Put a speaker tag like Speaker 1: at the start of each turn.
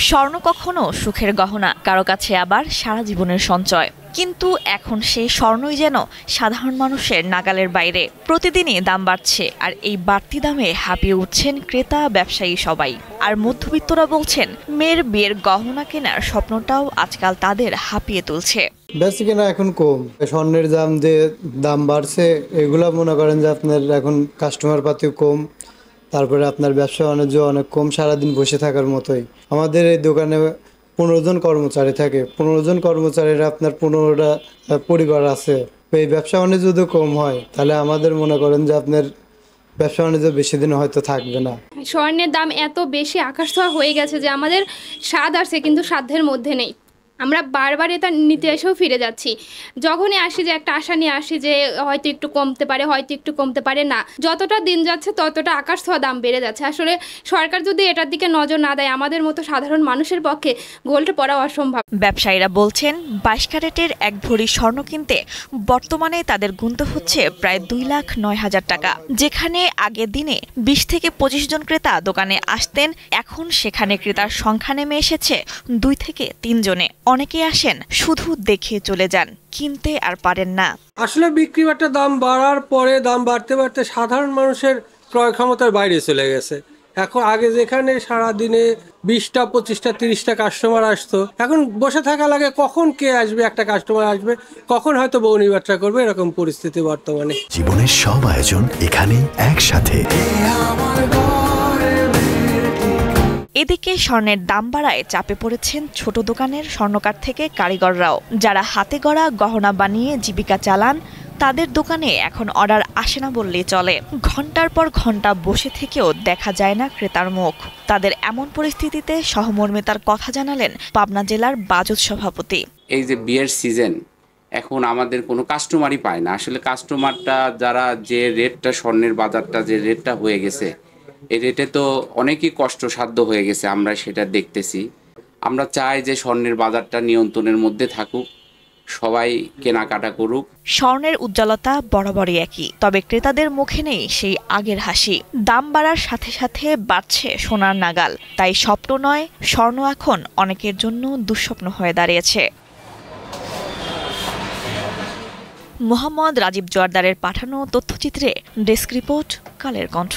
Speaker 1: স্বর্ণ কখনো সুখের গহনা, কারো কাছে আবার সারা জীবনের সঞ্চয়। কিন্তু এখন সেই স্বর্ণই যেন সাধারণ মানুষের নাগালের বাইরে। প্রতিদিনই দাম বাড়ছে, আর এই বাড়তি দামে হাঁপিয়ে উঠছেন ক্রেতা ব্যবসায়ী সবাই। আর মধ্যবিত্তরা বলছেন, মেয়ের বিয়ের গহনা কেনার স্বপ্নটাও আজকাল তাদের হাঁপিয়ে তুলছে।
Speaker 2: বেশি কেনা এখন কম, স্বর্ণের দাম বাড়ছে, এগুলা মনে করেন যে আপনার এখন কাস্টমার পাতিও কম, তারপরে আপনার ব্যবসা বাণিজ্য অনেক কম, সারাদিন বসে থাকার মতোই। আমাদের এই দোকানে 15 জন কর্মচারী থাকে, 15 জন কর্মচারীরা আপনার 15টা পরিবার আছে। এই ব্যবসা বাণিজ্য যদি কম হয় তাহলে আমাদের মনে করেন যে আপনার ব্যবসা বাণিজ্য বেশি দিন হয়তো থাকবে না।
Speaker 3: স্বর্ণের দাম এত বেশি আকাশ ছোঁয়া হয়ে গেছে যে আমাদের স্বাদ আসছে কিন্তু সাধ্যের মধ্যে নেই। আমরা বারবার এটা নিতে এসেও ফিরে যাচ্ছি। যখনই আসি যে একটা আশা নিয়ে আসি যে হয়তো একটু কমতে পারে, হয়তো একটু কমতে পারে, না, যতটা দিন যাচ্ছে ততটা আকাশ ছোঁয়া দাম বেড়ে যাচ্ছে। আসলে সরকার যদি এটার দিকে নজর না দেয়, আমাদের মতো সাধারণ মানুষের পক্ষে গোল্ড পরা অসম্ভব।
Speaker 1: ব্যবসায়ীরা বলছেন, 22 ক্যারেটের এক ভরি স্বর্ণ কিনতে বর্তমানে তাদের গুনতে হচ্ছে প্রায় 2,09,000 টাকা। যেখানে আগের দিনে 20 থেকে 25 জন ক্রেতা দোকানে আসতেন, এখন সেখানে ক্রেতার সংখ্যা নেমে এসেছে 2 থেকে 3 জনে। অনেকে আসেন শুধু দেখে চলে যান, কিনতে আর পারেন না।
Speaker 4: আসলে বিক্রি বাটার দাম বাড়ার পরে দাম বাড়তে বাড়তে সাধারণ মানুষের ক্রয় ক্ষমতার বাইরে চলে গেছে। এখন আগে যেখানে সারাদিনে 20টা 25টা 30টা কাস্টমার আসতো, এখন বসে থাকা লাগে কখন কে আসবে, একটা কাস্টমার আসবে, কখন হয়তো বউনি বাট্রা করবে, এরকম পরিস্থিতি বর্তমানে।
Speaker 5: জীবনের সব আয়োজন এখানে একসাথে।
Speaker 1: এদিকে স্বর্ণের দাম বাড়ায় চাপে পড়েছেন ছোট দোকানের স্বর্ণকার থেকে কারিগররাও। যারা হাতে গড়া গহনা বানিয়ে জীবিকা চালান, তাদের দোকানে এখন অর্ডার আসে না বললেই চলে। ঘন্টার পর ঘন্টা বসে থেকেও দেখা যায় না ক্রেতার মুখ। তাদের এমন পরিস্থিতিতে সহমর্মিতার কথা জানালেন পাবনা জেলার বাজুদ সভাপতি।
Speaker 6: এই যে বিয়ের সিজন, এখন আমাদের কোনো কাস্টমারই পায় না। আসলে কাস্টমারটা যারা, যে রেটটা স্বর্ণের বাজারটা যে রেটটা হয়ে গেছে, এই রেটে তো অনেকই কষ্টসাধ্য হয়ে গেছে, আমরা সেটা দেখতেছি। আমরা চাই যে স্বর্ণের বাজারটা নিয়ন্ত্রণের মধ্যে থাকুক, সবাই কেনাকাটা করুক।
Speaker 1: স্বর্ণের উজ্জ্বলতা বরাবরই একই, তবে ক্রেতাদের মুখে নেই সেই আগের হাসি। দাম বাড়ার সাথে সাথে বাড়ছে সোনার নাগাল, তাই স্বপ্ন নয়, স্বর্ণ এখন অনেকের জন্য দুঃস্বপ্ন হয়ে দাঁড়িয়েছে। মোহাম্মদ রাজীব জোয়ারদারের পাঠানো তথ্যচিত্রে ডেস্ক রিপোর্ট, কালের কণ্ঠ।